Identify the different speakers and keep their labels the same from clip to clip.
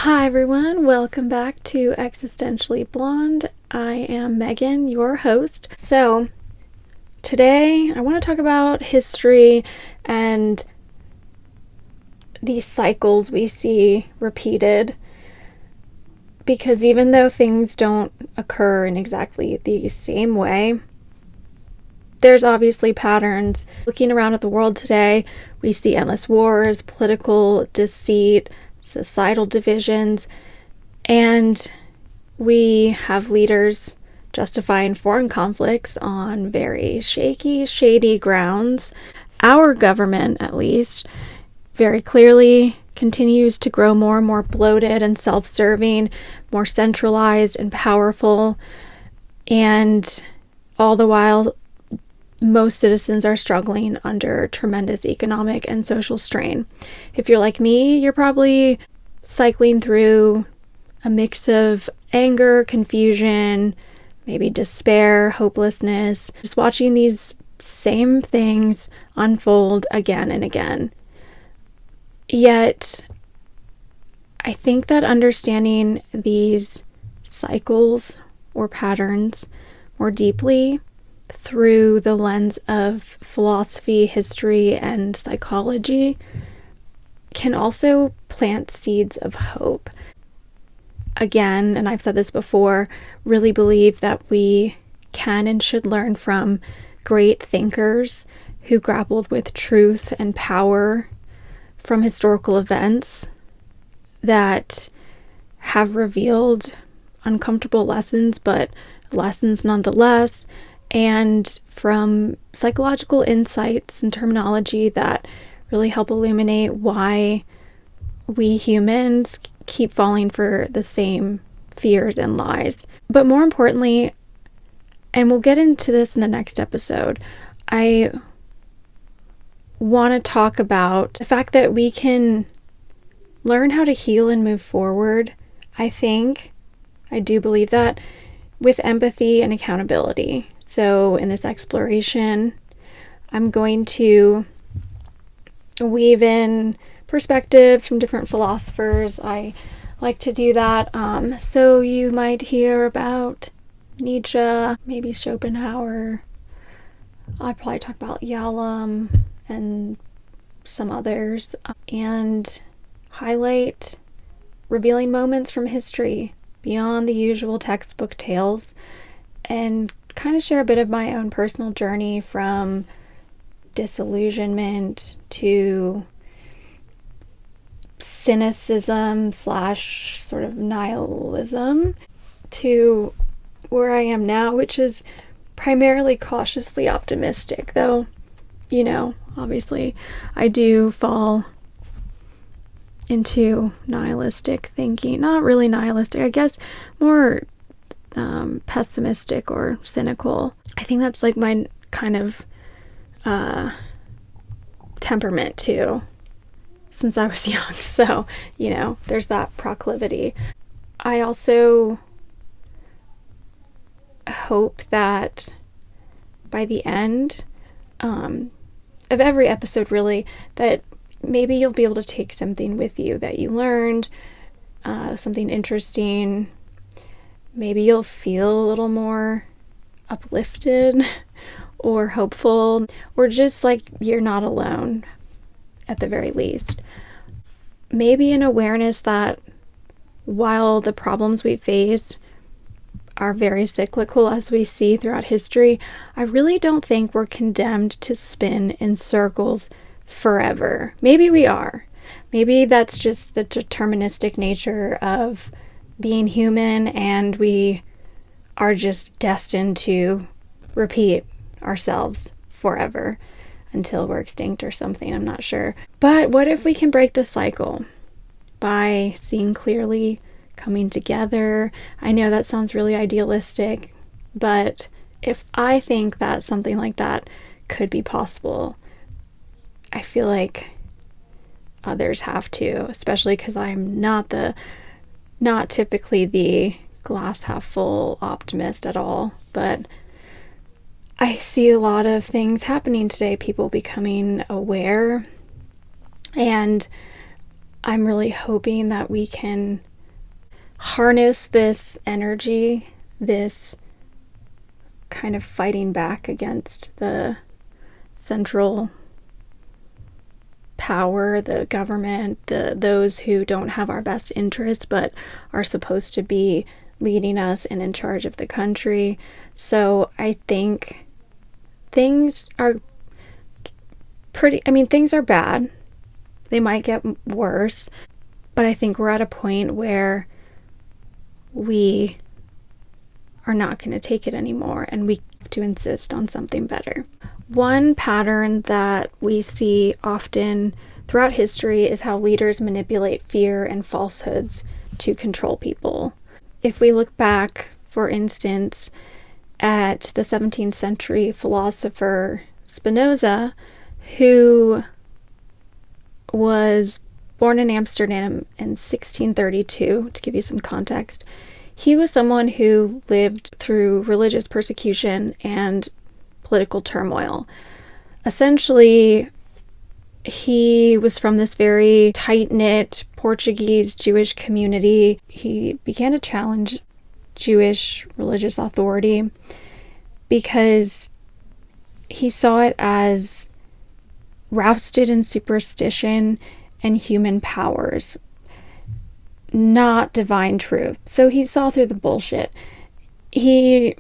Speaker 1: Hi everyone, welcome back to Existentially Blonde. I am Megan, your host. So, today I want to talk about history and these cycles we see repeated. Because even though things don't occur in exactly the same way, there's obviously patterns. Looking around at the world today, we see endless wars, political deceit, societal divisions, and we have leaders justifying foreign conflicts on very shaky, shady grounds. Our government, at least, very clearly continues to grow more and more bloated and self-serving, more centralized and powerful, and all the while most citizens are struggling under tremendous economic and social strain. If you're like me, you're probably cycling through a mix of anger, confusion, maybe despair, hopelessness, just watching these same things unfold again and again. Yet, I think that understanding these cycles or patterns more deeply through the lens of philosophy, history, and psychology can also plant seeds of hope. Again, and I've said this before, really believe that we can and should learn from great thinkers who grappled with truth and power from historical events that have revealed uncomfortable lessons, but lessons nonetheless, and from psychological insights and terminology that really help illuminate why we humans keep falling for the same fears and lies. But more importantly, and we'll get into this in the next episode, I want to talk about the fact that we can learn how to heal and move forward. I do believe that, with empathy and accountability. So in this exploration, I'm going to weave in perspectives from different philosophers. I like to do that. So you might hear about Nietzsche, maybe Schopenhauer. I'll probably talk about Yalom and some others, and highlight revealing moments from history beyond the usual textbook tales, and kind of share a bit of my own personal journey from disillusionment to cynicism / sort of nihilism to where I am now, which is primarily cautiously optimistic, though, obviously I do fall into nihilistic thinking. Not really nihilistic, I guess more pessimistic or cynical. I think that's like my kind of temperament too, since I was young. So, there's that proclivity. I also hope that by the end of every episode, really, that maybe you'll be able to take something with you that you learned, something interesting. Maybe you'll feel a little more uplifted or hopeful, or just like you're not alone at the very least. Maybe an awareness that while the problems we face are very cyclical, as we see throughout history, I really don't think we're condemned to spin in circles forever. Maybe we are. Maybe that's just the deterministic nature of being human, and we are just destined to repeat ourselves forever until we're extinct or something. I'm not sure. But what if we can break the cycle by seeing clearly, coming together? I know that sounds really idealistic, but if I think that something like that could be possible, I feel like others have to, especially because I'm not typically the glass half full optimist at all, but I see a lot of things happening today, people becoming aware, and I'm really hoping that we can harness this energy, this kind of fighting back against the central power, the government, those who don't have our best interest but are supposed to be leading us and in charge of the country. So I think things are things are bad. They might get worse, but I think we're at a point where we are not going to take it anymore, and we have to insist on something better. One pattern that we see often throughout history is how leaders manipulate fear and falsehoods to control people. If we look back, for instance, at the 17th century philosopher Spinoza, who was born in Amsterdam in 1632, to give you some context. He was someone who lived through religious persecution and political turmoil. Essentially, he was from this very tight-knit Portuguese Jewish community. He began to challenge Jewish religious authority because he saw it as rousted in superstition and human powers, not divine truth. So he saw through the bullshit. He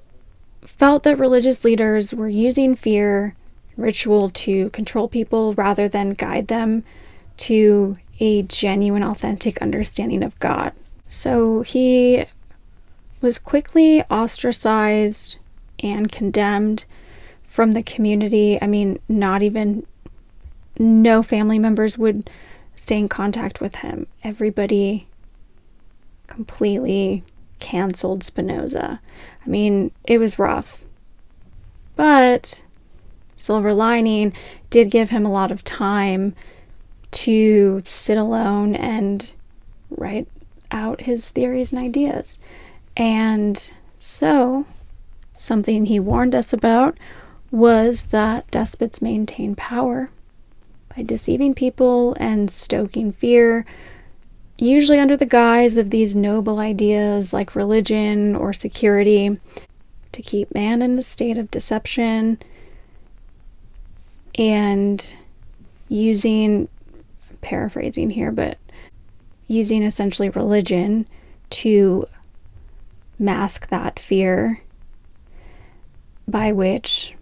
Speaker 1: felt that religious leaders were using fear, ritual to control people rather than guide them to a genuine, authentic understanding of God. So he was quickly ostracized and condemned from the community. No family members would stay in contact with him. Everybody completely canceled Spinoza. It was rough. But silver lining did give him a lot of time to sit alone and write out his theories and ideas. And so, something he warned us about was that despots maintain power by deceiving people and stoking fear, usually under the guise of these noble ideas like religion or security, to keep man in a state of deception and using, paraphrasing here, but using essentially religion to mask that fear by which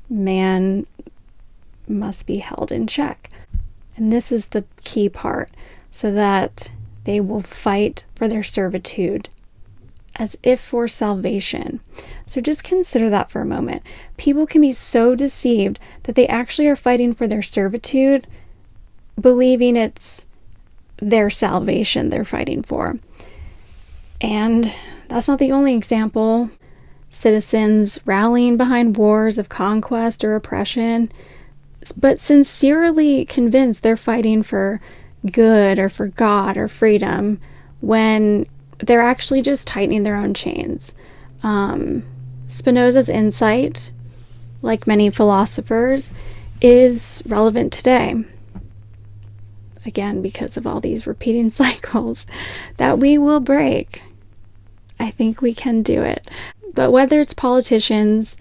Speaker 1: man must be held in check. And this is the key part, so that they will fight for their servitude as if for salvation. So just consider that for a moment. People can be so deceived that they actually are fighting for their servitude, believing it's their salvation they're fighting for. And that's not the only example. Citizens rallying behind wars of conquest or oppression, but sincerely convinced they're fighting for good or for God or freedom, when they're actually just tightening their own chains. Spinoza's insight, like many philosophers, is relevant today. Again, because of all these repeating cycles that we will break. I think we can do it. But whether it's politicians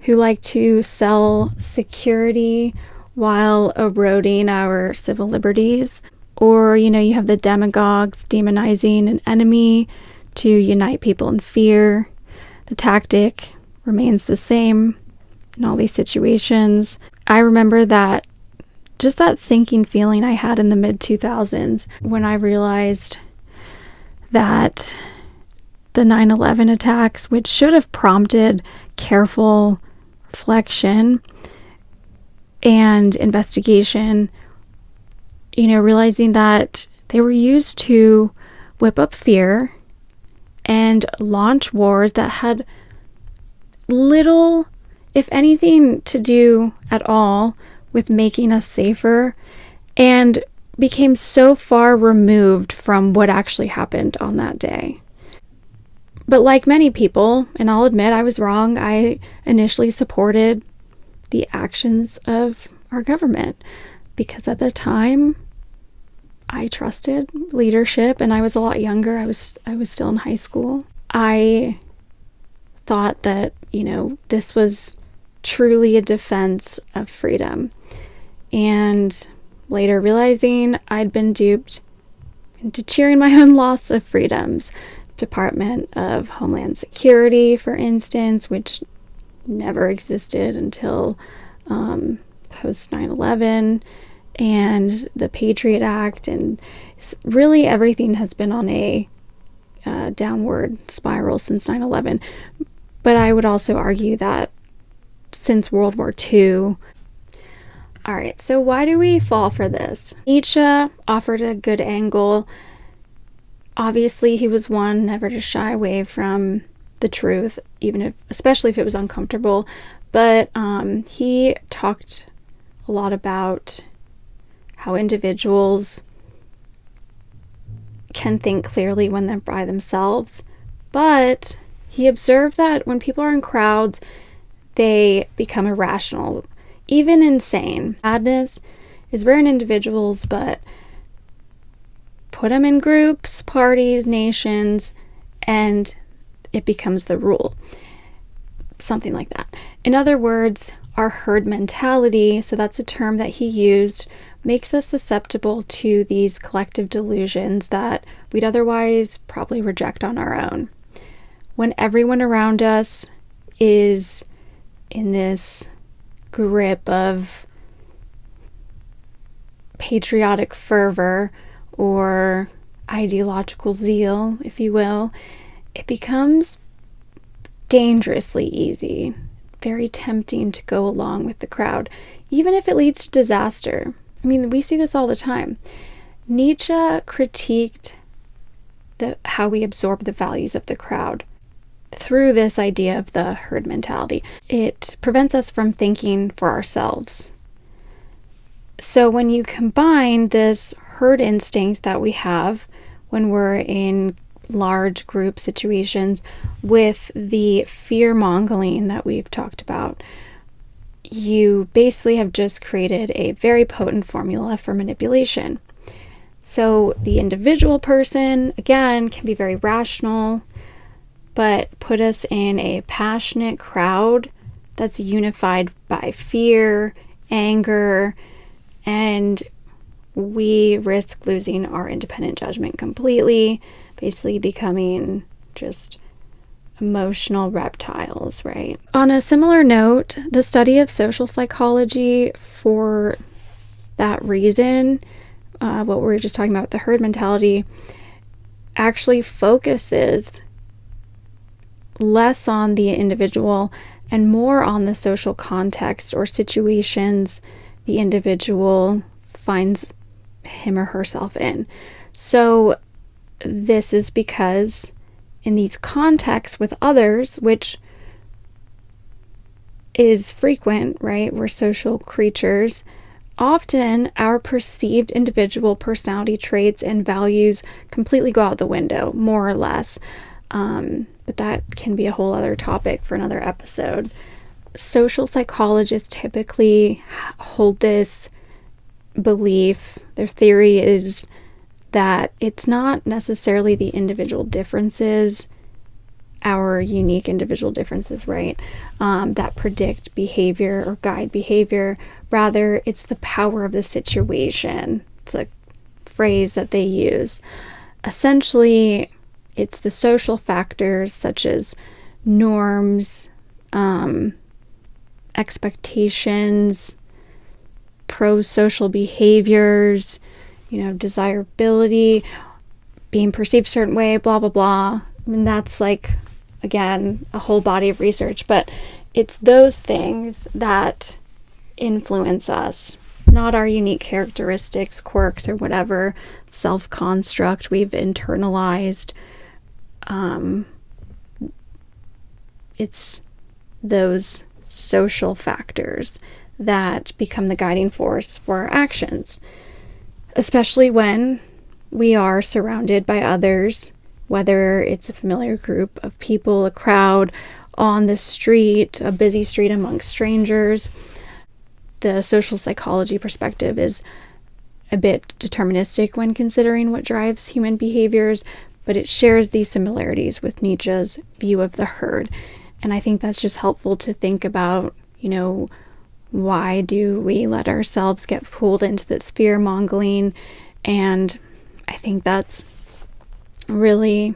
Speaker 1: who like to sell security while eroding our civil liberties, or, you have the demagogues demonizing an enemy to unite people in fear, the tactic remains the same in all these situations. I remember that sinking feeling I had in the mid-2000s when I realized that the 9/11 attacks, which should have prompted careful reflection and investigation, realizing that they were used to whip up fear and launch wars that had little, if anything, to do at all with making us safer, and became so far removed from what actually happened on that day. But like many people, and I'll admit I was wrong, I initially supported the actions of our government because at the time I trusted leadership, and I was a lot younger. I was still in high school. I thought that, this was truly a defense of freedom. And later realizing I'd been duped into cheering my own loss of freedoms. Department of Homeland Security, for instance, which never existed until post 9/11, and the Patriot Act, and really everything has been on a downward spiral since 9/11. But I would also argue that since World War II. All right, so why do we fall for this? Nietzsche offered a good angle. Obviously, he was one never to shy away from the truth, especially if it was uncomfortable. But he talked a lot about how individuals can think clearly when they're by themselves. But he observed that when people are in crowds, they become irrational, even insane. Madness is rare in individuals, but put them in groups, parties, nations, and it becomes the rule. Something like that. In other words, our herd mentality, so that's a term that he used, makes us susceptible to these collective delusions that we'd otherwise probably reject on our own. When everyone around us is in this grip of patriotic fervor or ideological zeal, if you will, it becomes dangerously easy, very tempting to go along with the crowd, even if it leads to disaster. I mean, we see this all the time. Nietzsche critiqued how we absorb the values of the crowd through this idea of the herd mentality. It prevents us from thinking for ourselves. So when you combine this herd instinct that we have when we're in large group situations with the fear-mongering that we've talked about, you basically have just created a very potent formula for manipulation. So the individual person, again, can be very rational, but put us in a passionate crowd that's unified by fear, anger, and we risk losing our independent judgment completely, basically becoming just emotional reptiles, right? On a similar note, the study of social psychology for that reason, what we were just talking about with the herd mentality, actually focuses less on the individual and more on the social context or situations the individual finds him or herself in. So this is because in these contexts with others, which is frequent, right? We're social creatures. Often our perceived individual personality traits and values completely go out the window, more or less. But that can be a whole other topic for another episode. Social psychologists typically hold this belief. Their theory is that it's not necessarily the individual differences, our unique individual differences, right, that predict behavior or guide behavior. Rather, it's the power of the situation. It's a phrase that they use. Essentially, it's the social factors such as norms, expectations, pro-social behaviors, desirability, being perceived a certain way, blah, blah, blah. I mean, that's like, again, a whole body of research, but it's those things that influence us, not our unique characteristics, quirks, or whatever self-construct we've internalized. It's those social factors that become the guiding force for our actions, especially when we are surrounded by others, whether it's a familiar group of people, a crowd, on the street, a busy street amongst strangers. The social psychology perspective is a bit deterministic when considering what drives human behaviors, but it shares these similarities with Nietzsche's view of the herd. And I think that's just helpful to think about, why do we let ourselves get pulled into this fear-mongering? And I think that's really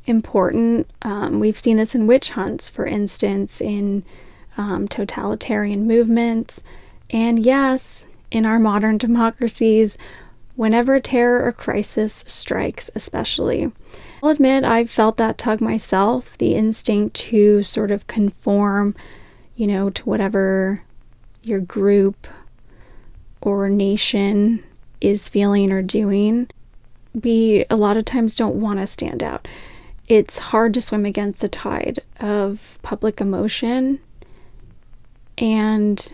Speaker 1: important. We've seen this in witch hunts, for instance, in totalitarian movements. And yes, in our modern democracies, whenever terror or crisis strikes, especially. I'll admit I've felt that tug myself, the instinct to sort of conform, to whatever your group or nation is feeling or doing. We a lot of times don't want to stand out. It's hard to swim against the tide of public emotion, and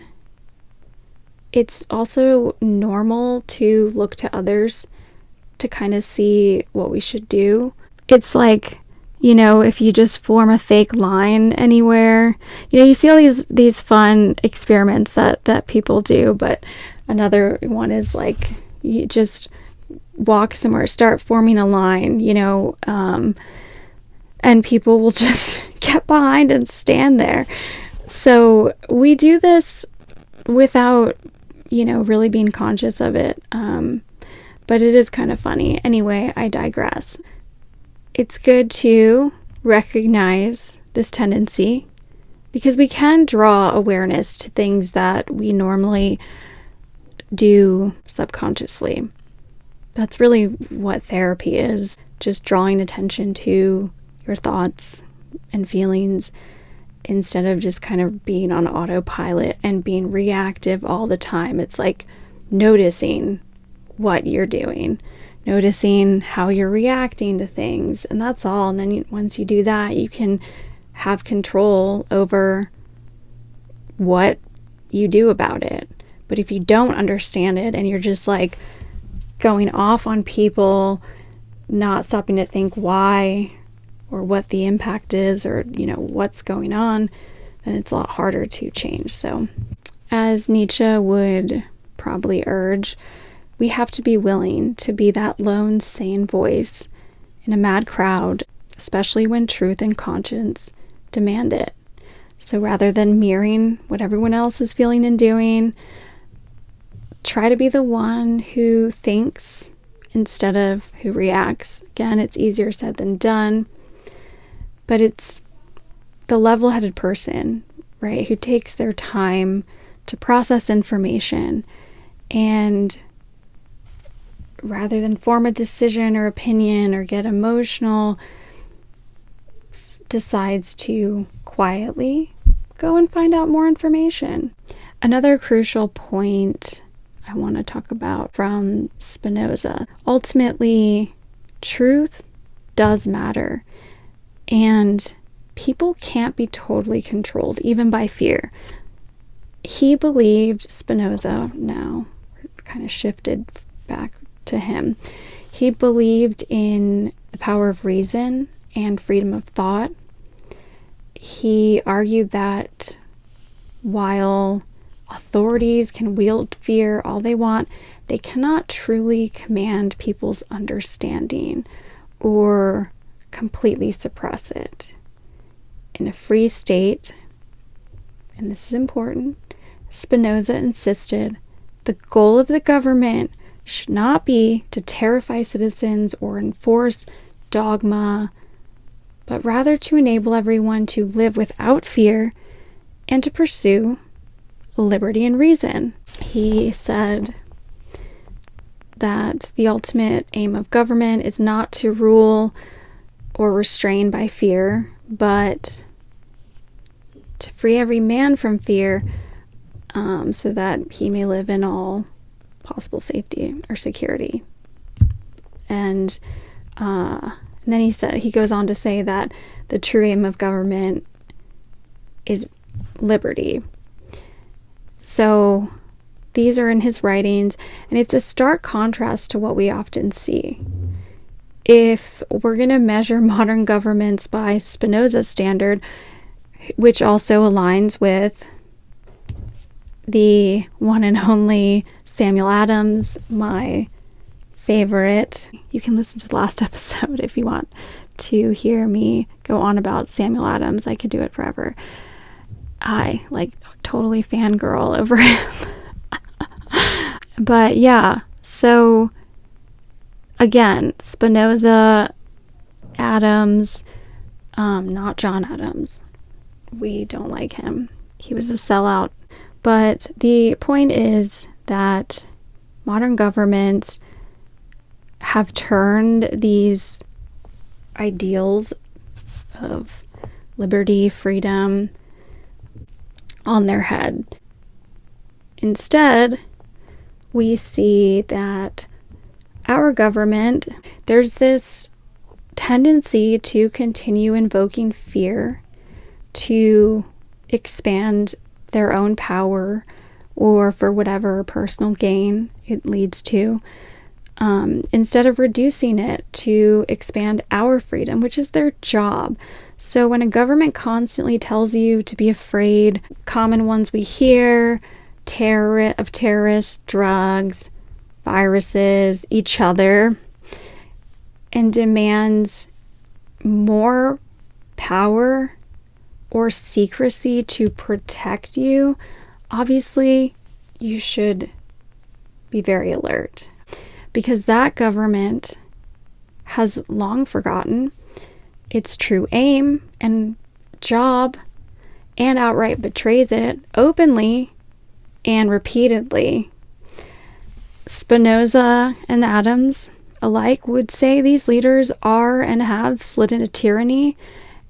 Speaker 1: it's also normal to look to others to kind of see what we should do. It's like, if you just form a fake line anywhere, you see all these fun experiments that people do, but another one is like, you just walk somewhere, start forming a line, and people will just get behind and stand there. So we do this without, really being conscious of it. But it is kind of funny. Anyway, I digress. It's good to recognize this tendency because we can draw awareness to things that we normally do subconsciously. That's really what therapy is, just drawing attention to your thoughts and feelings instead of just kind of being on autopilot and being reactive all the time. It's like noticing what you're doing, noticing how you're reacting to things, and that's all. And then once you do that, you can have control over what you do about it. But if you don't understand it and you're just like going off on people, not stopping to think why or what the impact is or, what's going on, then it's a lot harder to change. So, as Nietzsche would probably urge, we have to be willing to be that lone, sane voice in a mad crowd, especially when truth and conscience demand it. So rather than mirroring what everyone else is feeling and doing, try to be the one who thinks instead of who reacts. Again, it's easier said than done, but it's the level-headed person, right, who takes their time to process information and rather than form a decision or opinion or get emotional, decides to quietly go and find out more information. Another crucial point I want to talk about from Spinoza. Ultimately, truth does matter, and people can't be totally controlled, even by fear. He believed, Spinoza now kind of shifted back to him, he believed in the power of reason and freedom of thought. He argued that while authorities can wield fear all they want, they cannot truly command people's understanding or completely suppress it. In a free state, and this is important, Spinoza insisted the goal of the government should not be to terrify citizens or enforce dogma, but rather to enable everyone to live without fear and to pursue liberty and reason. He said that the ultimate aim of government is not to rule or restrain by fear, but to free every man from fear, so that he may live in all possible safety or security. And then he goes on to say that the true aim of government is liberty. So these are in his writings, and it's a stark contrast to what we often see. If we're going to measure modern governments by Spinoza's standard, which also aligns with the one and only Samuel Adams, my favorite. You can listen to the last episode if you want to hear me go on about Samuel Adams. I could do it forever. I totally fangirl over him. But yeah, so again, Spinoza, Adams, not John Adams. We don't like him. He was a sellout. But the point is that modern governments have turned these ideals of liberty, freedom on their head. Instead, we see that our government, there's this tendency to continue invoking fear to expand their own power or for whatever personal gain it leads to, instead of reducing it to expand our freedom, which is their job. So when a government constantly tells you to be afraid, common ones we hear, of terrorists, drugs, viruses, each other, and demands more power or secrecy to protect you, obviously you should be very alert, because that government has long forgotten its true aim and job and outright betrays it openly and repeatedly. Spinoza and Adams alike would say these leaders are and have slid into tyranny,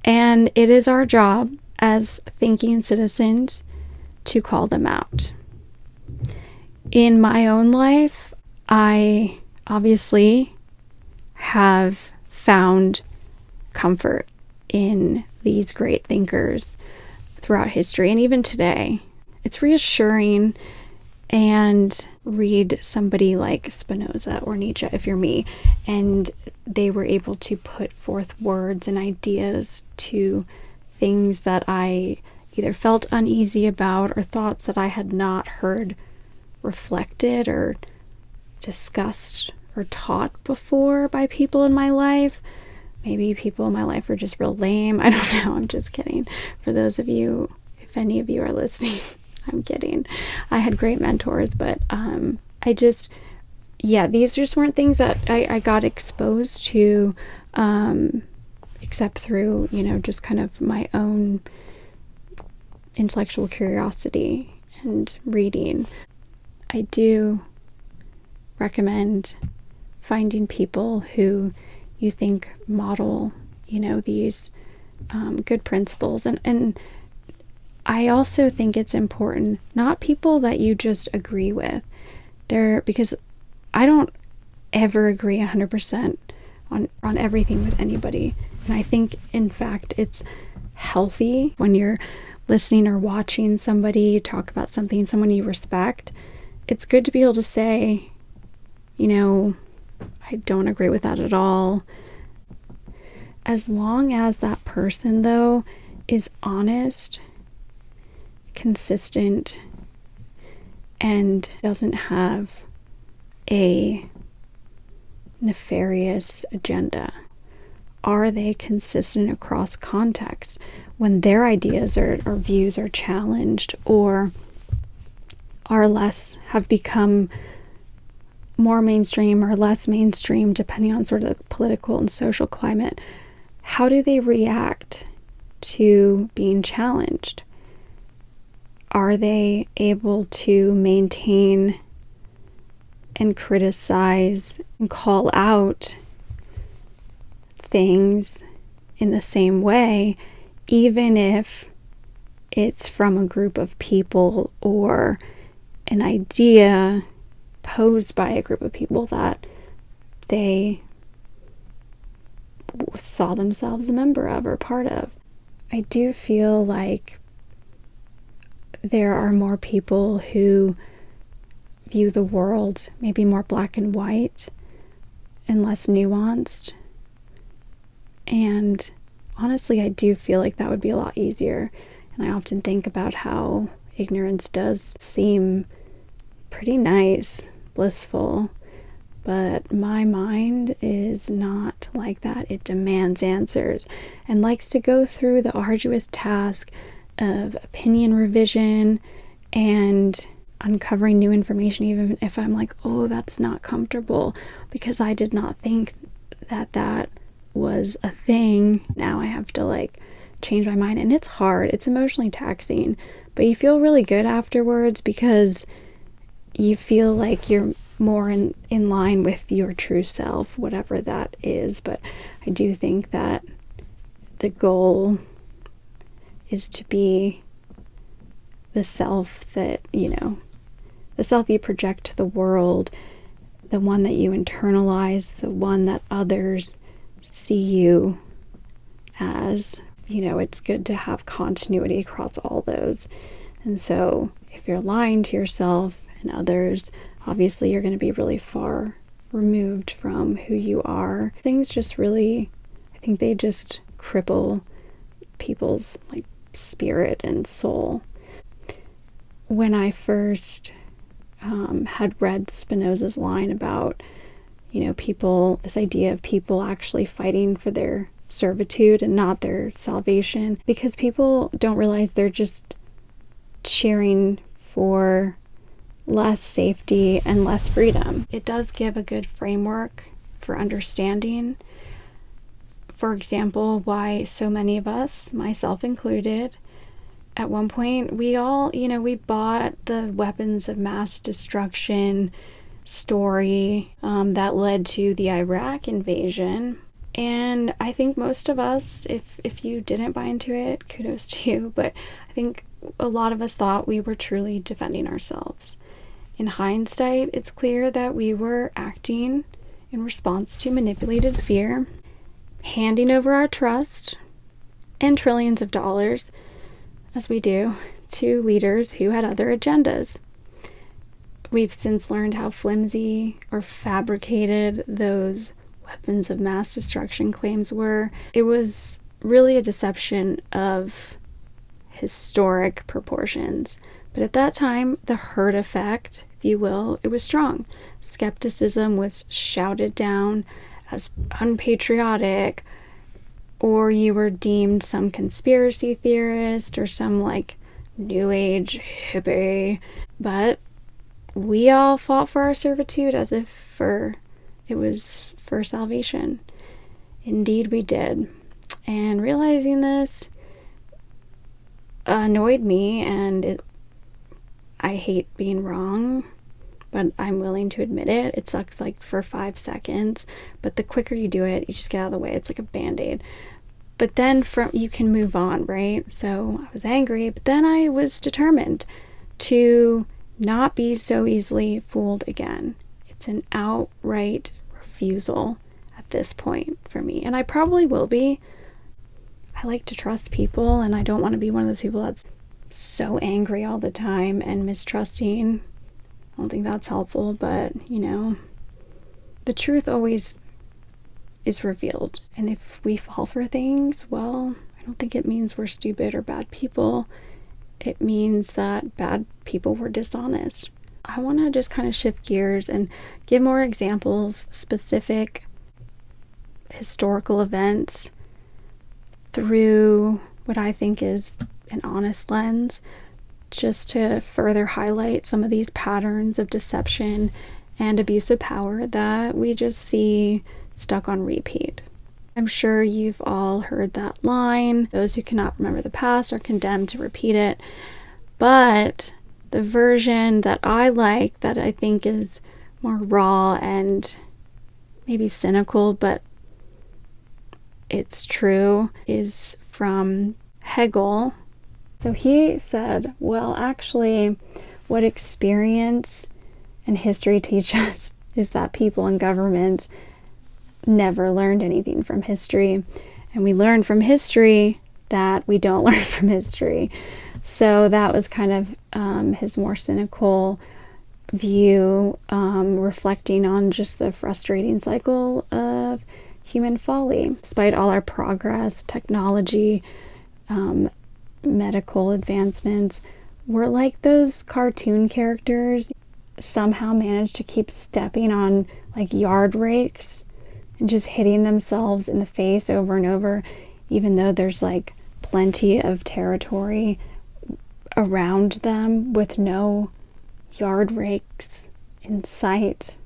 Speaker 1: and it is our job as thinking citizens to call them out. In my own life, I obviously have found comfort in these great thinkers throughout history and even today. It's reassuring and read somebody like Spinoza or Nietzsche if you're me, and they were able to put forth words and ideas to things that I either felt uneasy about or thoughts that I had not heard reflected or discussed or taught before by people in my life. Maybe people in my life are just real lame. I don't know. I'm just kidding. For those of you, if any of you are listening, I'm kidding. I had great mentors, but these just weren't things that I got exposed to, except through, just kind of my own intellectual curiosity and reading. I do recommend finding people who you think model, these good principles. And I also think it's important, not people that you just agree with. Because I don't ever agree 100% on everything with anybody. And I think, in fact, it's healthy when you're listening or watching somebody talk about someone you respect. It's good to be able to say, I don't agree with that at all. As long as that person, though, is honest, consistent, and doesn't have a nefarious agenda. Are they consistent across contexts when their ideas or views are challenged or have become more mainstream or less mainstream depending on sort of the political and social climate? How do they react to being challenged? Are they able to maintain and criticize and call out things in the same way, even if it's from a group of people or an idea posed by a group of people that they saw themselves a member of or part of? I do feel like there are more people who view the world maybe more black and white and less nuanced. And honestly, I do feel like that would be a lot easier. And I often think about how ignorance does seem pretty nice, blissful. But my mind is not like that. It demands answers and likes to go through the arduous task of opinion revision and uncovering new information, even if I'm like, oh, that's not comfortable because I did not think that was a thing. Now I have to like change my mind, and it's hard. It's emotionally taxing, but you feel really good afterwards because you feel like you're more in line with your true self, whatever that is. But I do think that the goal is to be the self that, the self you project to the world, the one that you internalize, the one that others see you as. It's good to have continuity across all those. And so if you're lying to yourself and others, obviously you're going to be really far removed from who you are. Things just really, I think they just cripple people's like spirit and soul. When I first had read Spinoza's line about, people, this idea of people actually fighting for their servitude and not their salvation, because people don't realize they're just cheering for less safety and less freedom. It does give a good framework for understanding, for example, why so many of us, myself included, at one point, we all, we bought the weapons of mass destruction story that led to the Iraq invasion. And I think most of us, if you didn't buy into it, kudos to you, but I think a lot of us thought we were truly defending ourselves. In hindsight, it's clear that we were acting in response to manipulated fear, handing over our trust and trillions of dollars, as we do, to leaders who had other agendas. We've since learned how flimsy or fabricated those weapons of mass destruction claims were. It was really a deception of historic proportions. But at that time, the herd effect, if you will, it was strong. Skepticism was shouted down as unpatriotic, or you were deemed some conspiracy theorist or some like new age hippie. But we all fought for our servitude as if it was for salvation. Indeed we did. And realizing this annoyed me, and I hate being wrong, but I'm willing to admit it. It sucks like for 5 seconds, but the quicker you do it, you just get out of the way. It's like a band-aid. But then you can move on, right? So I was angry, but then I was determined to not be so easily fooled again. It's an outright refusal at this point for me, and I probably will be. I like to trust people, and I don't want to be one of those people that's so angry all the time and mistrusting. I don't think that's helpful, but the truth always is revealed. And if we fall for things, well, I don't think it means we're stupid or bad people. It means that bad people were dishonest. I want to just kind of shift gears and give more examples, specific historical events through what I think is an honest lens, just to further highlight some of these patterns of deception and abuse of power that we just see stuck on repeat. I'm sure you've all heard that line, those who cannot remember the past are condemned to repeat it. But the version that I like, that I think is more raw and maybe cynical, but it's true, is from Hegel. So he said, well, actually, what experience and history teach us is that people and governments never learned anything from history. And we learn from history that we don't learn from history. So that was kind of his more cynical view, reflecting on just the frustrating cycle of human folly. Despite all our progress, technology, medical advancements, we're like those cartoon characters. somehow manage to keep stepping on like yard rakes and just hitting themselves in the face over and over, even though there's like plenty of territory around them with no yard rakes in sight.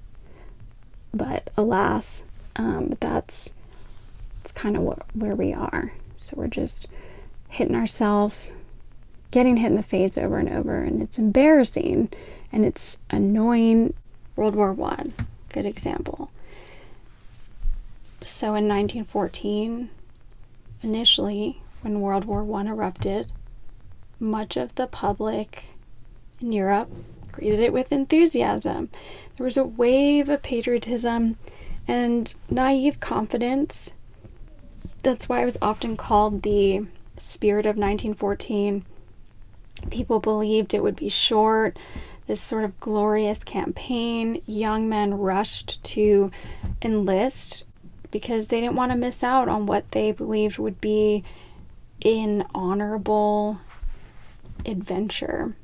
Speaker 1: But alas, that's kind of where we are. So we're just hitting ourselves, getting hit in the face over and over, and it's embarrassing and it's annoying. World War I, good example. So in 1914, initially, when World War I erupted, much of the public in Europe greeted it with enthusiasm. There was a wave of patriotism and naive confidence. That's why it was often called the spirit of 1914. People believed it would be short, this sort of glorious campaign. Young men rushed to enlist because they didn't want to miss out on what they believed would be an honorable adventure.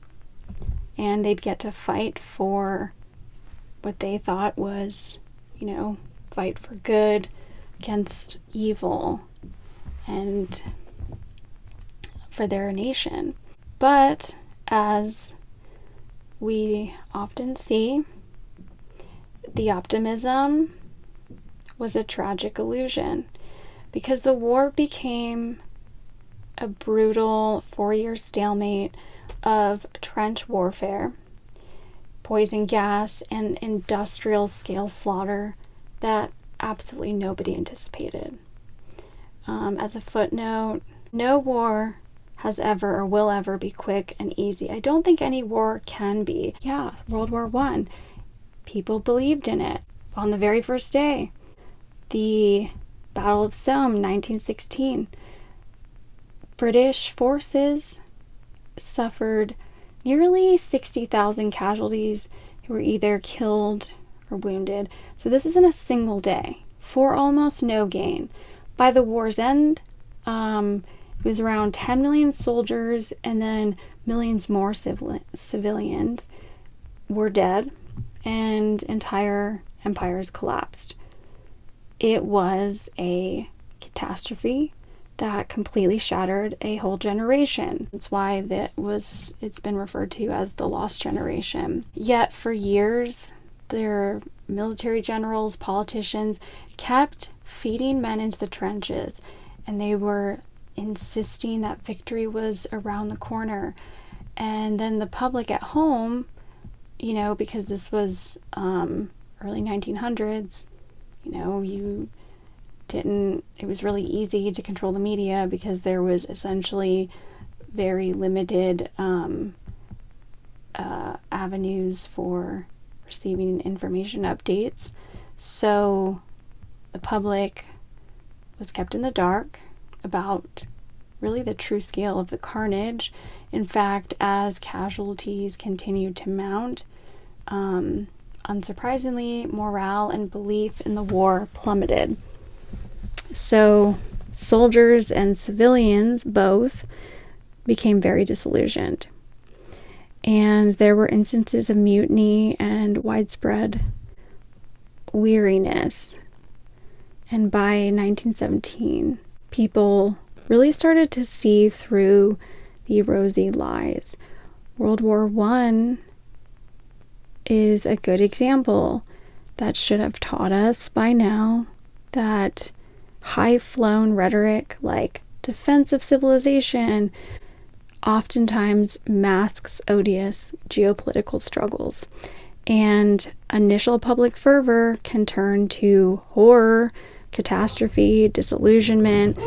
Speaker 1: And they'd get to fight for what they thought was, fight for good against evil and for their nation. But as we often see, the optimism was a tragic illusion because the war became a brutal 4-year stalemate of trench warfare, poison gas, and industrial scale slaughter that absolutely nobody anticipated. As a footnote, no war has ever or will ever be quick and easy. I don't think any war can be. Yeah, World War I, people believed in it on the very first day. The Battle of Somme, 1916, British forces suffered nearly 60,000 casualties who were either killed or wounded. So this isn't a single day for almost no gain. By the war's end, it was around 10 million soldiers, and then millions more civilians were dead, and entire empires collapsed. It was a catastrophe that completely shattered a whole generation. That's why it's been referred to as the lost generation. Yet for years, their military generals, politicians kept feeding men into the trenches, and they were insisting that victory was around the corner. And then the public at home, because this was early 1900s, it was really easy to control the media because there was essentially very limited avenues for receiving information updates. So the public was kept in the dark about really the true scale of the carnage. In fact, as casualties continued to mount, unsurprisingly, morale and belief in the war plummeted. So soldiers and civilians both became very disillusioned. And there were instances of mutiny and widespread weariness. And by 1917, people really started to see through the rosy lies. World War I is a good example that should have taught us by now that high-flown rhetoric like defense of civilization oftentimes masks odious geopolitical struggles. And initial public fervor can turn to horror, catastrophe, disillusionment,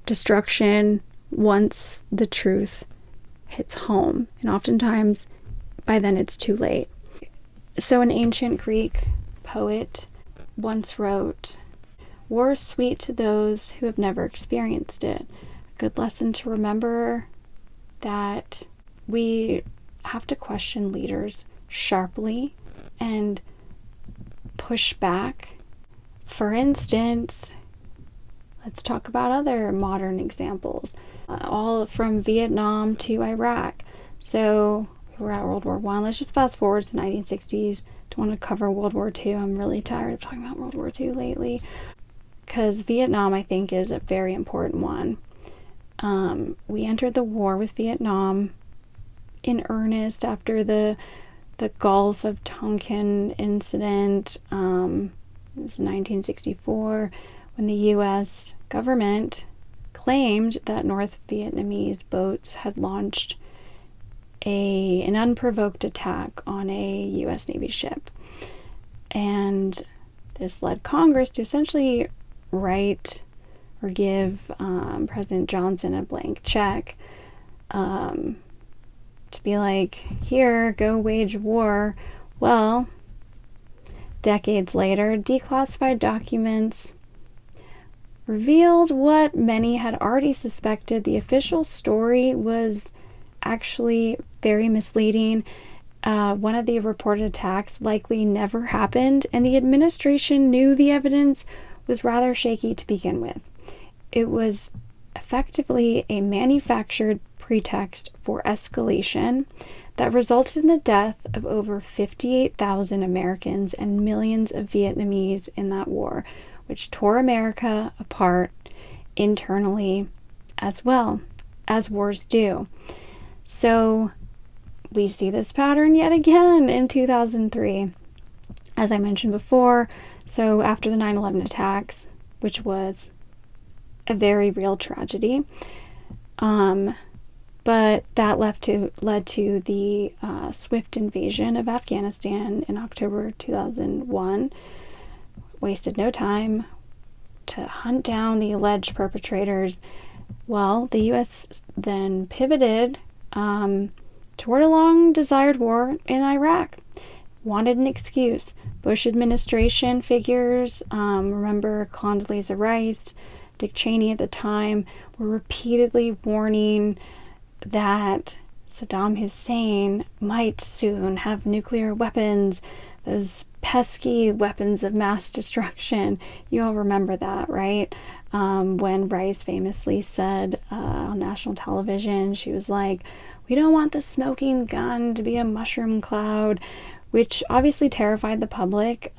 Speaker 1: destruction once the truth hits home. And oftentimes, by then it's too late. So an ancient Greek poet once wrote, "War is sweet to those who have never experienced it." A good lesson to remember that we have to question leaders sharply and push back. For instance, let's talk about other modern examples, all from Vietnam to Iraq. So we we're at World War One. Let's just fast forward to the 1960s. Don't want to cover World War II. I'm really tired of talking about World War II lately, because Vietnam, I think, is a very important one. We entered the war with Vietnam in earnest after the Gulf of Tonkin incident. It was 1964 when the U.S. government claimed that North Vietnamese boats had launched an unprovoked attack on a U.S. Navy ship. And this led Congress to essentially write or give President Johnson a blank check to be like, here, go wage war. Well, decades later, declassified documents revealed what many had already suspected. The official story was actually very misleading. One of the reported attacks likely never happened, and the administration knew the evidence was rather shaky to begin with. It was effectively a manufactured pretext for escalation that resulted in the death of over 58,000 Americans and millions of Vietnamese in that war, which tore America apart internally as well, as wars do. So we see this pattern yet again in 2003. As I mentioned before, so after the 9/11 attacks, which was a very real tragedy, but that led to the swift invasion of Afghanistan in October 2001. Wasted no time to hunt down the alleged perpetrators. Well, the U.S. then pivoted toward a long-desired war in Iraq. Wanted an excuse. Bush administration figures, remember Condoleezza Rice, Dick Cheney at the time, were repeatedly warning that Saddam Hussein might soon have nuclear weapons, those pesky weapons of mass destruction. You all remember that, right? When Rice famously said on national television, she was like, "We don't want the smoking gun to be a mushroom cloud," which obviously terrified the public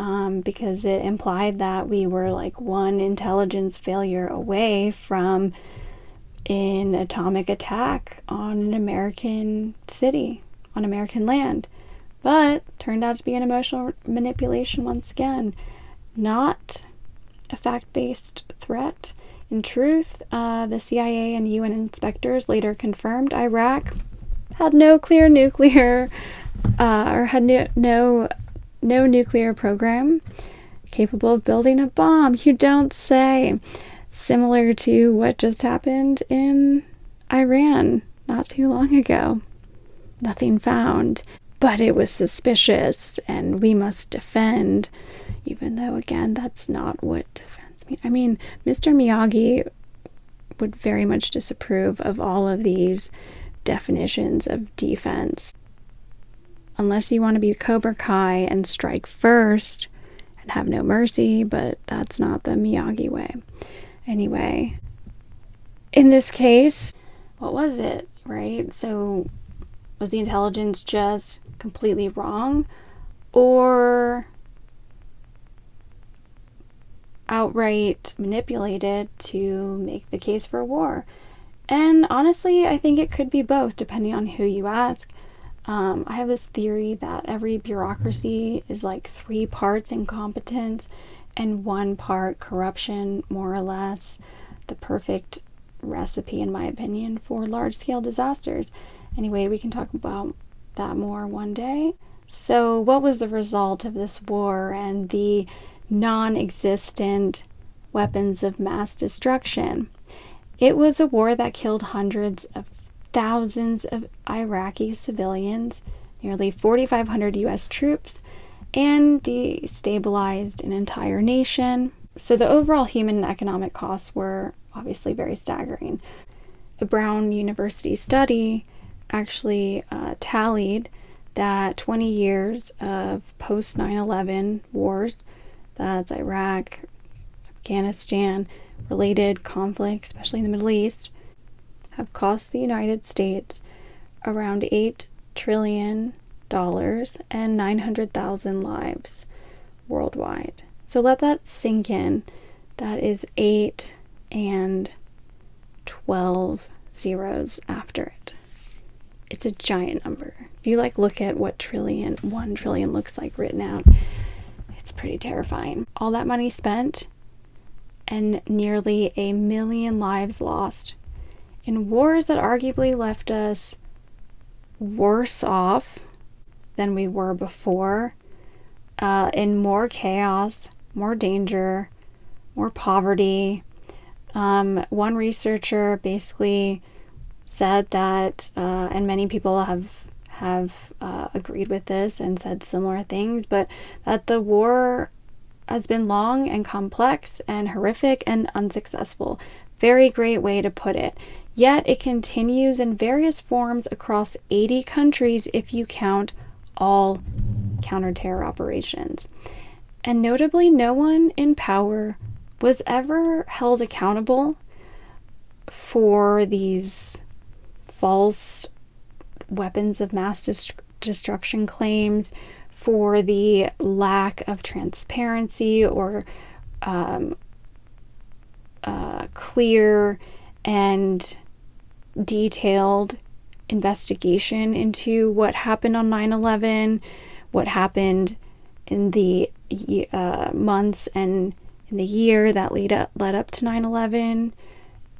Speaker 1: because it implied that we were like one intelligence failure away from an atomic attack on an American city, on American land. But turned out to be an emotional manipulation once again, not a fact-based threat. In truth, the CIA and UN inspectors later confirmed Iraq had no clear nuclear or had no nuclear program capable of building a bomb. You don't say. Similar to what just happened in Iran not too long ago. Nothing found, but it was suspicious and we must defend, even though, again, that's not what defense means. I mean, Mr. Miyagi would very much disapprove of all of these definitions of defense. Unless you want to be Cobra Kai and strike first and have no mercy, but that's not the Miyagi way. Anyway, in this case, what was it, right? So was the intelligence just completely wrong or outright manipulated to make the case for war? And honestly, I think it could be both, depending on who you ask. I have this theory that every bureaucracy is like 3 parts incompetence and 1 part corruption, more or less. The perfect recipe, in my opinion, for large-scale disasters. Anyway, we can talk about that more one day. So what was the result of this war and the non-existent weapons of mass destruction? It was a war that killed hundreds of thousands of Iraqi civilians, nearly 4,500 U.S. troops, and destabilized an entire nation. So the overall human and economic costs were obviously very staggering. A Brown University study actually tallied that 20 years of post 9/11 wars, that's Iraq, Afghanistan, related conflicts, especially in the Middle East, have cost the United States around $8 trillion and 900,000 lives worldwide. So let that sink in. That is 8 and 12 zeros after it. It's a giant number. If you look at what 1 trillion looks like written out, it's pretty terrifying. All that money spent and nearly 1 million lives lost in wars that arguably left us worse off than we were before, in more chaos, more danger, more poverty. One researcher basically said that, and many people have agreed with this and said similar things, but that the war has been long and complex and horrific and unsuccessful. Very great way to put it. Yet it continues in various forms across 80 countries if you count all counter-terror operations. And notably, no one in power was ever held accountable for these false weapons of mass destruction claims, for the lack of transparency or clear and detailed investigation into what happened on 9/11, what happened in the months and in the year that led up to 9/11.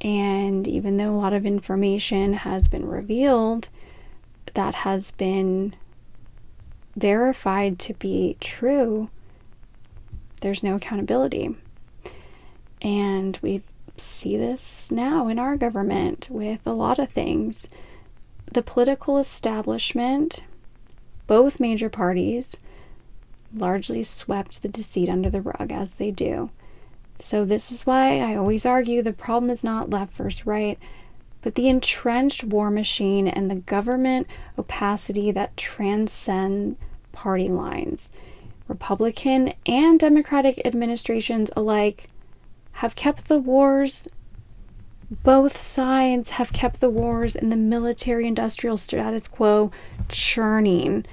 Speaker 1: And even though a lot of information has been revealed that has been verified to be true, there's no accountability. And we see this now in our government with a lot of things. The political establishment, both major parties, largely swept the deceit under the rug, as they do. So this is why I always argue the problem is not left versus right, but the entrenched war machine and the government opacity that transcend party lines. Republican and Democratic administrations alike have kept the wars, both sides have kept the wars and the military-industrial status quo churning.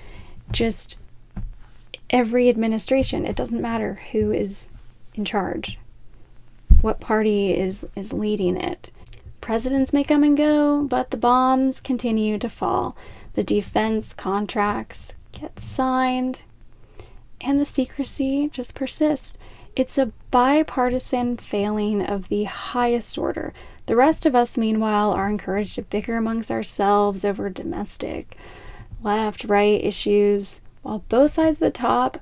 Speaker 1: Just every administration, it doesn't matter who is in charge, what party is leading it. Presidents may come and go, but the bombs continue to fall. The defense contracts get signed, and the secrecy just persists. It's a bipartisan failing of the highest order. The rest of us, meanwhile, are encouraged to bicker amongst ourselves over domestic, left-right issues, while both sides of the top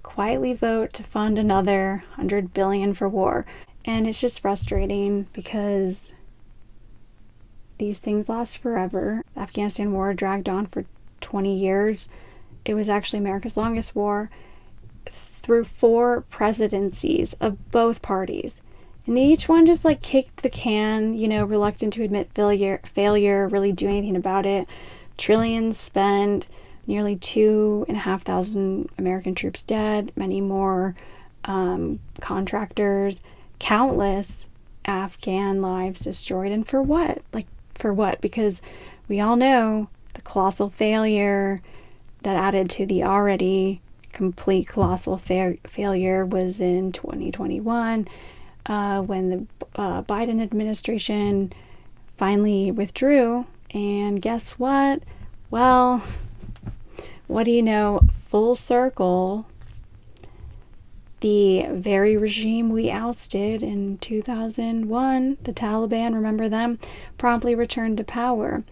Speaker 1: quietly vote to fund another $100 billion for war. And it's just frustrating because these things last forever. The Afghanistan war dragged on for 20 years. It was actually America's longest war, through 4 presidencies of both parties. And each one just kicked the can, reluctant to admit failure, really do anything about it. Trillions spent, nearly 2,500 American troops dead, many more contractors, countless Afghan lives destroyed. And for what? For what? Because we all know the colossal failure that added to the already complete colossal failure was in 2021, when the Biden administration finally withdrew. And guess what? Well, what do you know? Full circle, the very regime we ousted in 2001, the Taliban, remember them, promptly returned to power.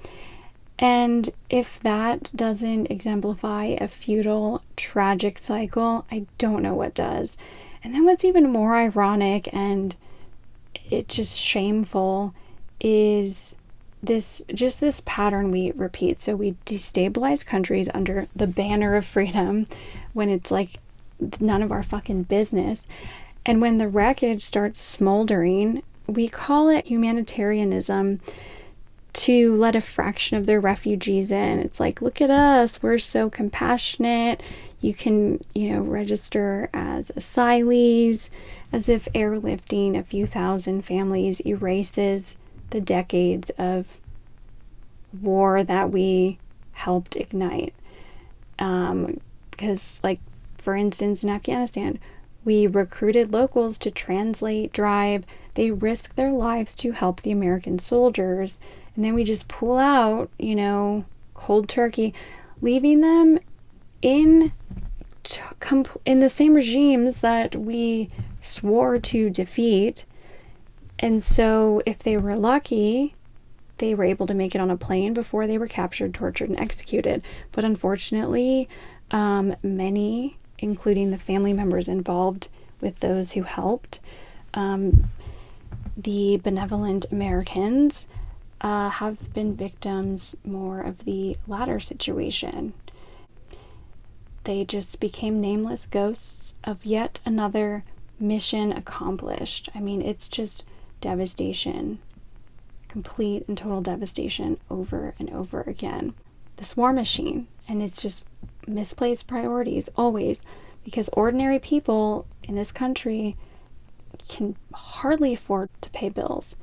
Speaker 1: And if that doesn't exemplify a futile, tragic cycle, I don't know what does. And then what's even more ironic and it's just shameful is this pattern we repeat. So we destabilize countries under the banner of freedom when it's none of our fucking business. And when the wreckage starts smoldering, we call it humanitarianism to let a fraction of their refugees in. It's look at us, we're so compassionate. You can, register as asylees, as if airlifting a few thousand families erases the decades of war that we helped ignite. Because, like, for instance, in Afghanistan, we recruited locals to translate, drive. They risked their lives to help the American soldiers. And then we just pull out, cold turkey, leaving them in the same regimes that we swore to defeat. And so if they were lucky, they were able to make it on a plane before they were captured, tortured, and executed. But unfortunately, many, including the family members involved with those who helped, the benevolent Americans, have been victims more of the latter situation. They just became nameless ghosts of yet another mission accomplished. I mean, it's just devastation, complete and total devastation over and over again. This war machine, and it's just misplaced priorities always, because ordinary people in this country can hardly afford to pay bills.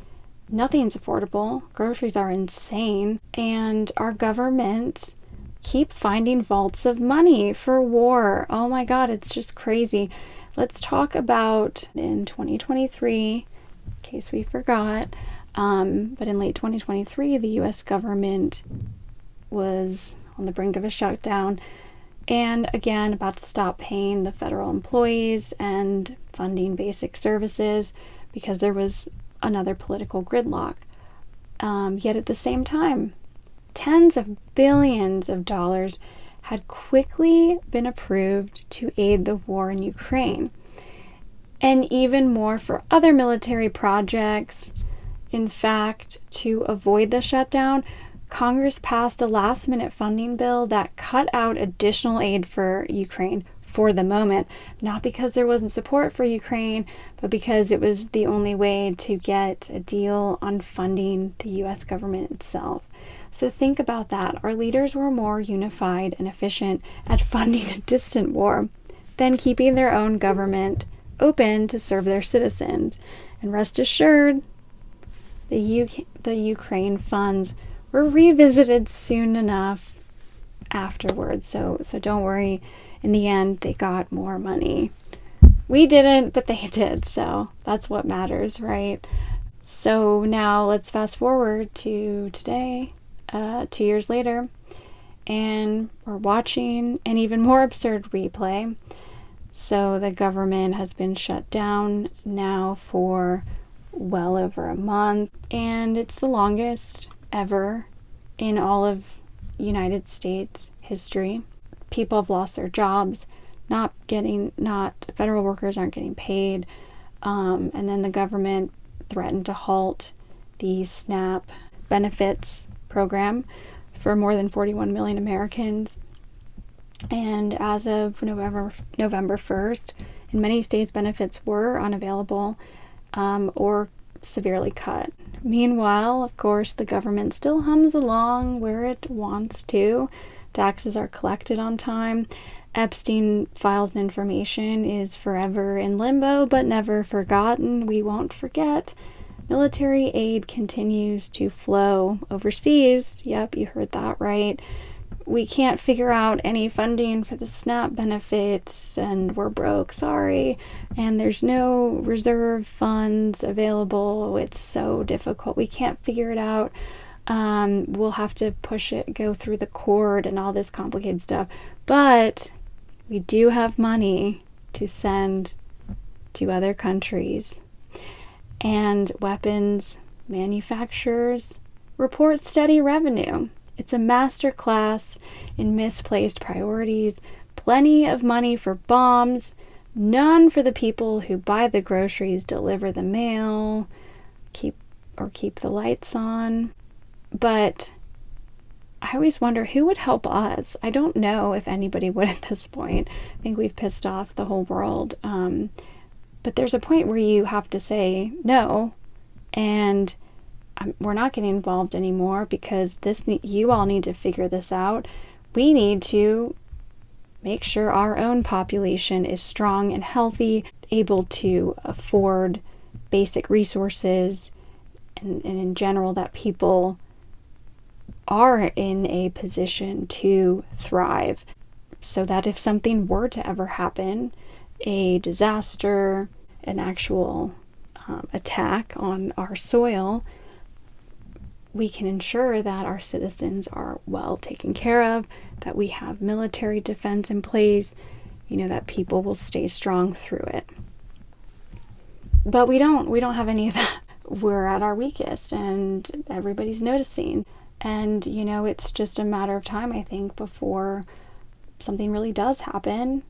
Speaker 1: Nothing's affordable. Groceries are insane, and our government keep finding vaults of money for war. Oh my God, it's just crazy. Let's talk about in 2023, in case we forgot, but in late 2023, the US government was on the brink of a shutdown and again about to stop paying the federal employees and funding basic services because there was another political gridlock. Yet at the same time, tens of billions of dollars had quickly been approved to aid the war in Ukraine, and even more for other military projects. In fact, to avoid the shutdown, Congress passed a last-minute funding bill that cut out additional aid for Ukraine for the moment, not because there wasn't support for Ukraine, but because it was the only way to get a deal on funding the US government itself. So think about that. Our leaders were more unified and efficient at funding a distant war than keeping their own government open to serve their citizens. And rest assured, the Ukraine funds were revisited soon enough afterwards. So don't worry. In the end, they got more money. We didn't, but they did. So that's what matters, right? So now let's fast forward to today. 2 years later, and we're watching an even more absurd replay. So the government has been shut down now for well over a month, and it's the longest ever in all of United States history. People have lost their jobs, federal workers aren't getting paid, and then the government threatened to halt the SNAP benefits program for more than 41 million Americans. And as of November 1st, in many states, benefits were unavailable or severely cut. Meanwhile, of course, the government still hums along where it wants to. Taxes are collected on time. Epstein files and information is forever in limbo, but never forgotten. We won't forget. Military aid continues to flow overseas. Yep, you heard that right. We can't figure out any funding for the SNAP benefits, and we're broke, sorry. And there's no reserve funds available. It's so difficult. We can't figure it out. We'll have to go through the court and all this complicated stuff. But we do have money to send to other countries. And weapons manufacturers report steady revenue. It's a masterclass in misplaced priorities. Plenty of money for bombs, none for the people who buy the groceries, deliver the mail, keep the lights on. But I always wonder who would help us. I don't know if anybody would at this point. I think we've pissed off the whole world. But there's a point where you have to say no, and we're not getting involved anymore because you all need to figure this out. We need to make sure our own population is strong and healthy, able to afford basic resources, and in general that people are in a position to thrive, so that if something were to ever happen, a disaster, an actual attack on our soil, we can ensure that our citizens are well taken care of, that we have military defense in place, that people will stay strong through it. But we don't have any of that. We're at our weakest, and everybody's noticing. And, it's just a matter of time, I think, before something really does happen.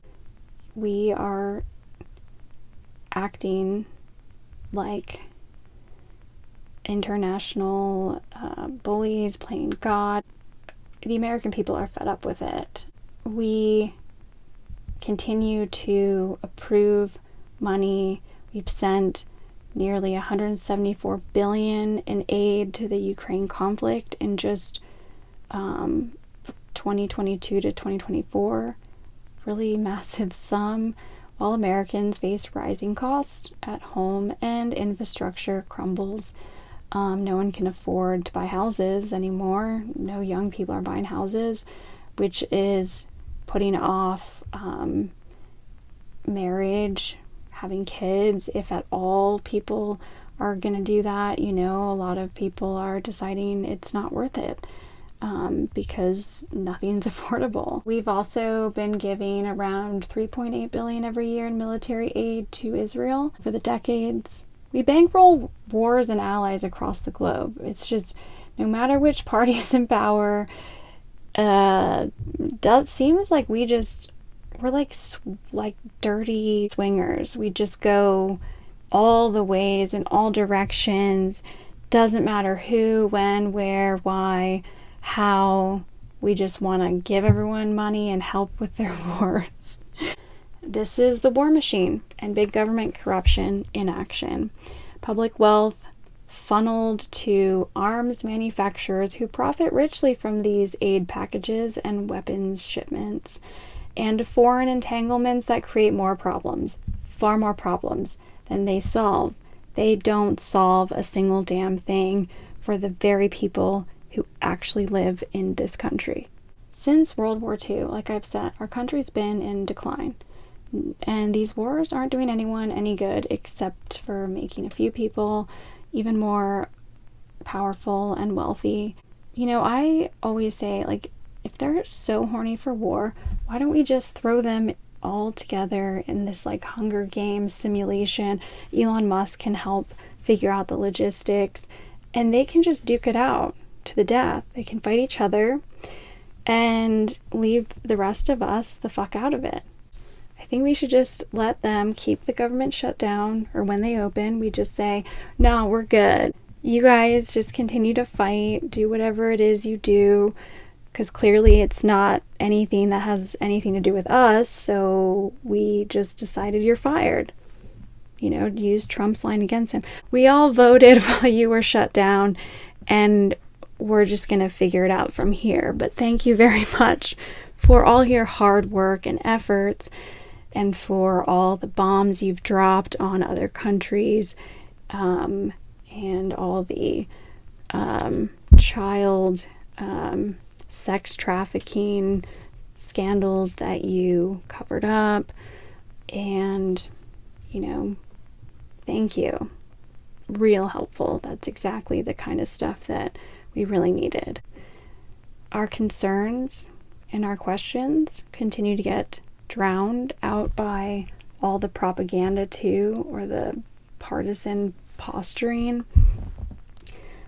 Speaker 1: We are acting like international bullies playing God. The American people are fed up with it. We continue to approve money. We've sent nearly $174 billion in aid to the Ukraine conflict in just 2022 to 2024. Really massive sum, while Americans face rising costs at home and infrastructure crumbles. No one can afford to buy houses anymore. No young people are buying houses, which is putting off marriage, having kids, if at all people are going to do that. A lot of people are deciding it's not worth it because nothing's affordable. We've also been giving around $3.8 billion every year in military aid to Israel for the decades. We bankroll wars and allies across the globe. It's just, no matter which party is in power, seems like we're like dirty swingers. We just go all the ways in all directions. Doesn't matter who, when, where, why, how. We just want to give everyone money and help with their wars. This is the war machine and big government corruption in action. Public wealth funneled to arms manufacturers who profit richly from these aid packages and weapons shipments, and foreign entanglements that create more problems, far more problems than they solve. They don't solve a single damn thing for the very people who actually live in this country. Since World War II, like I've said, our country's been in decline. And these wars aren't doing anyone any good except for making a few people even more powerful and wealthy. I always say, if they're so horny for war, why don't we just throw them all together in this Hunger Games simulation? Elon Musk can help figure out the logistics, and they can just duke it out to the death. They can fight each other and leave the rest of us the fuck out of it. I think we should just let them keep the government shut down, or when they open, we just say, no, we're good. You guys just continue to fight, do whatever it is you do, because clearly it's not anything that has anything to do with us, so we just decided you're fired. Use Trump's line against him. We all voted while you were shut down, and we're just going to figure it out from here. But thank you very much for all your hard work and efforts, and for all the bombs you've dropped on other countries, and all the child sex trafficking scandals that you covered up. And, thank you. Real helpful. That's exactly the kind of stuff that we really needed. Our concerns and our questions continue to get drowned out by all the propaganda too, or the partisan posturing.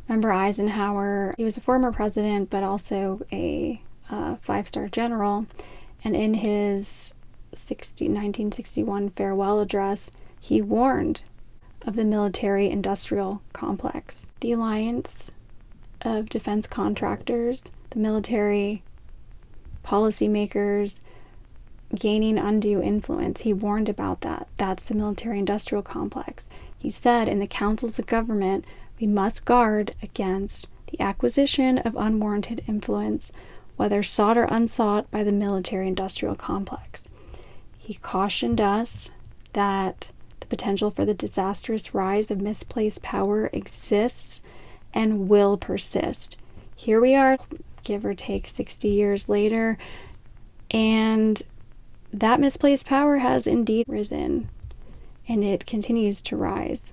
Speaker 1: Remember Eisenhower? He was a former president, but also a 5-star general. And in his 1961 farewell address, he warned of the military-industrial complex, the alliance of defense contractors, the military policymakers gaining undue influence. He warned about that. That's the military-industrial complex. He said, in the councils of government, we must guard against the acquisition of unwarranted influence, whether sought or unsought, by the military-industrial complex. He cautioned us that the potential for the disastrous rise of misplaced power exists and will persist. here we are, give or take 60 years later, and that misplaced power has indeed risen, and it continues to rise.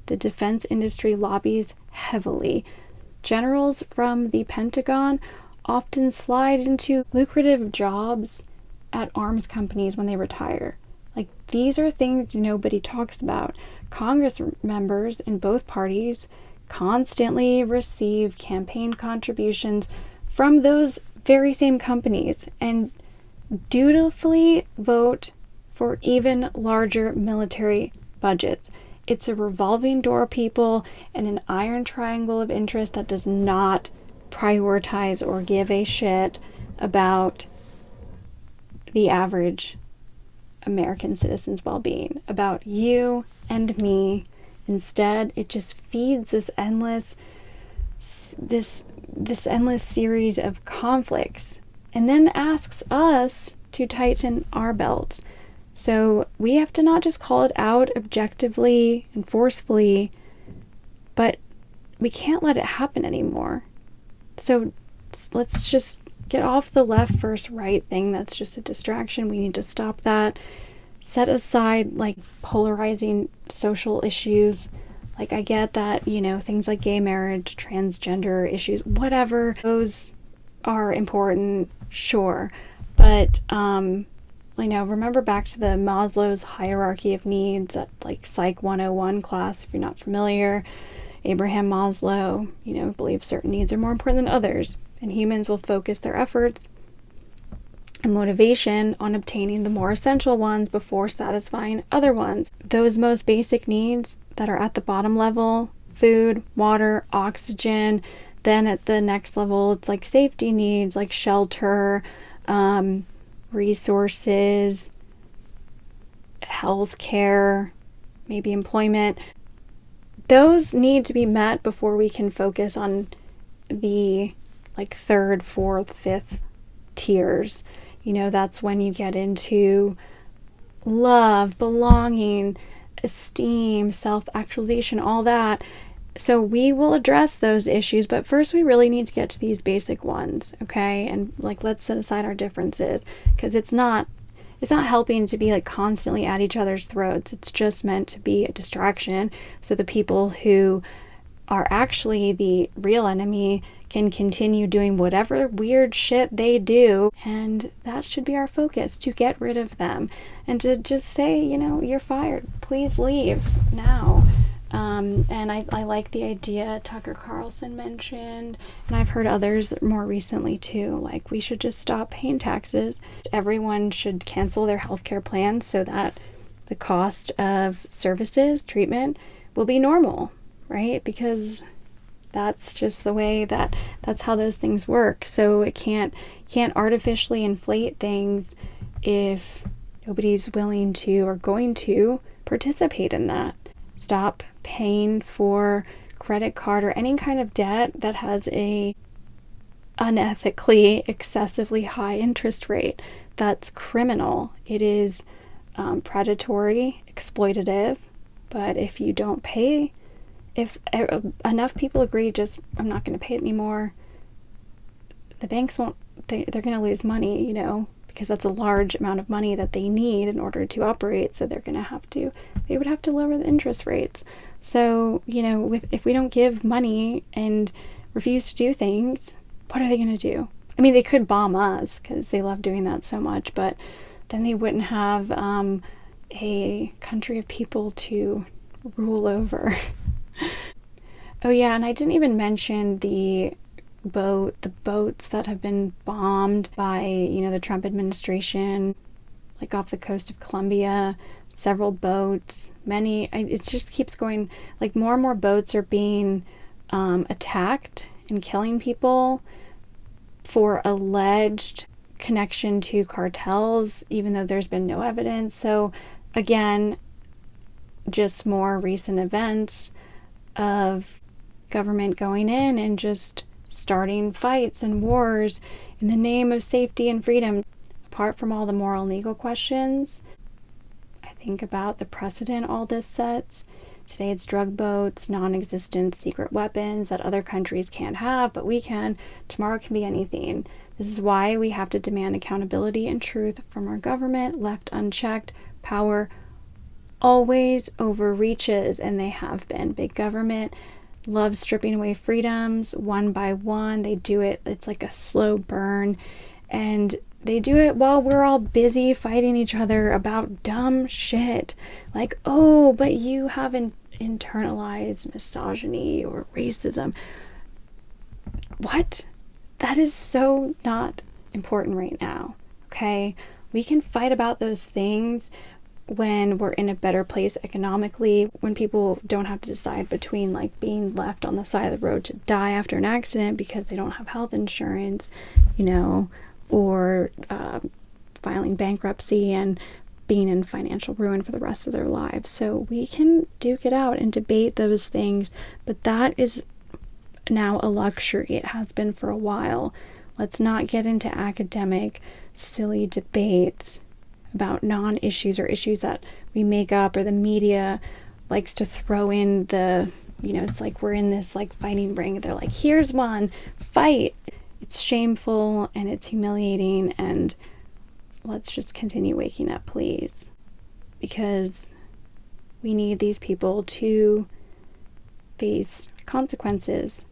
Speaker 1: The defense industry lobbies heavily. Generals from the Pentagon often slide into lucrative jobs at arms companies when they retire. Like, these are things nobody talks about. Congress members in both parties constantly receive campaign contributions from those very same companies and dutifully vote for even larger military budgets. It's a revolving door, people, and an iron triangle of interest that does not prioritize or give a shit about the average American citizen's well-being, about you and me. Instead, it just feeds this endless series of conflicts, and then asks us to tighten our belts. So we have to not just call it out objectively and forcefully, but we can't let it happen anymore. So let's just get off the left versus right thing. That's just a distraction. We need to stop that. Set aside like polarizing social issues. Like, I get that, things like gay marriage, transgender issues, whatever, those are important, sure. But, remember back to the Maslow's hierarchy of needs, that like Psych 101 class, if you're not familiar. Abraham Maslow, believes certain needs are more important than others, and humans will focus their efforts and motivation on obtaining the more essential ones before satisfying other ones. Those most basic needs that are at the bottom level, food, water, oxygen. Then at the next level, it's like safety needs, like shelter, resources, health care, maybe employment. Those need to be met before we can focus on the like third, fourth, fifth tiers. That's when you get into love, belonging, esteem, self-actualization, all that. So we will address those issues, but first we really need to get to these basic ones, okay? And like, let's set aside our differences, because it's not helping to be like constantly at each other's throats. It's just meant to be a distraction so the people who are actually the real enemy can continue doing whatever weird shit they do. And that should be our focus, to get rid of them and to just say, you're fired. Please leave now. And I like the idea Tucker Carlson mentioned, and I've heard others more recently too, like we should just stop paying taxes. Everyone should cancel their healthcare plans so that the cost of services, treatment, will be normal, right? Because that's just the way that's how those things work. So it can't artificially inflate things if nobody's willing to or going to participate in that. Stop paying for credit card or any kind of debt that has a unethically, excessively high interest rate. That's criminal. It is predatory, exploitative. But if you don't pay, if enough people agree, just I'm not going to pay it anymore, the banks won't. They're going to lose money, because that's a large amount of money that they need in order to operate. So they would have to lower the interest rates. So, if we don't give money and refuse to do things, what are they going to do? I mean, they could bomb us because they love doing that so much, but then they wouldn't have a country of people to rule over. Oh yeah, and I didn't even mention the boats that have been bombed by, the Trump administration, like off the coast of Colombia. Several boats, it just keeps going, like more and more boats are being attacked and killing people for alleged connection to cartels, even though there's been no evidence. So again, just more recent events of government going in and just starting fights and wars in the name of safety and freedom. Apart from all the moral and legal questions, I think about the precedent all this sets. Today it's drug boats, non-existent secret weapons that other countries can't have, but we can. Tomorrow can be anything. This is why we have to demand accountability and truth from our government. Left unchecked, power always overreaches, and they have been. Big government loves stripping away freedoms one by one. They do it, it's like a slow burn, and they do it while we're all busy fighting each other about dumb shit. Like, oh, but you haven't internalized misogyny or racism. What? That is so not important right now, okay? We can fight about those things when we're in a better place economically, when people don't have to decide between like being left on the side of the road to die after an accident because they don't have health insurance, or filing bankruptcy and being in financial ruin for the rest of their lives. So we can duke it out and debate those things, but that is now a luxury. It has been for a while. Let's not get into academic, silly debates about non-issues or issues that we make up or the media likes to throw in it's like we're in this like fighting ring. They're like, here's one, fight. It's shameful and it's humiliating, and let's just continue waking up, please. Because we need these people to face consequences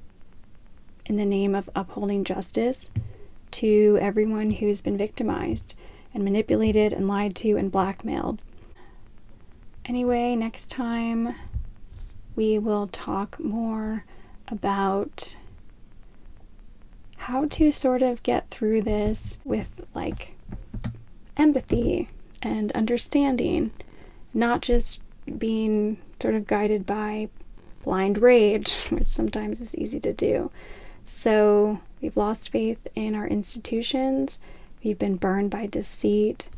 Speaker 1: in the name of upholding justice to everyone who's been victimized and manipulated and lied to and blackmailed. Anyway, next time we will talk more about how to sort of get through this with like empathy and understanding, not just being sort of guided by blind rage, which sometimes is easy to do. So we've lost faith in our institutions. We've been burned by deceit.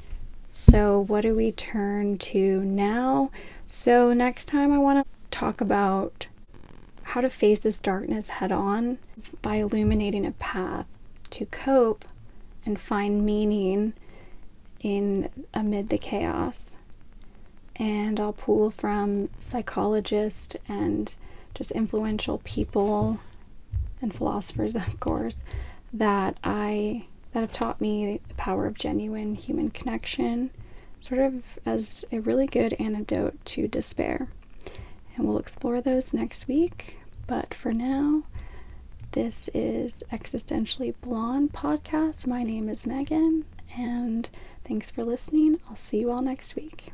Speaker 1: So what do we turn to now? So next time I want to talk about how to face this darkness head on by illuminating a path to cope and find meaning amid the chaos. And I'll pull from psychologists and just influential people and philosophers, of course, that have taught me the power of genuine human connection, sort of as a really good antidote to despair. And we'll explore those next week. But for now, this is Existentially Blonde Podcast. My name is Megan, and thanks for listening. I'll see you all next week.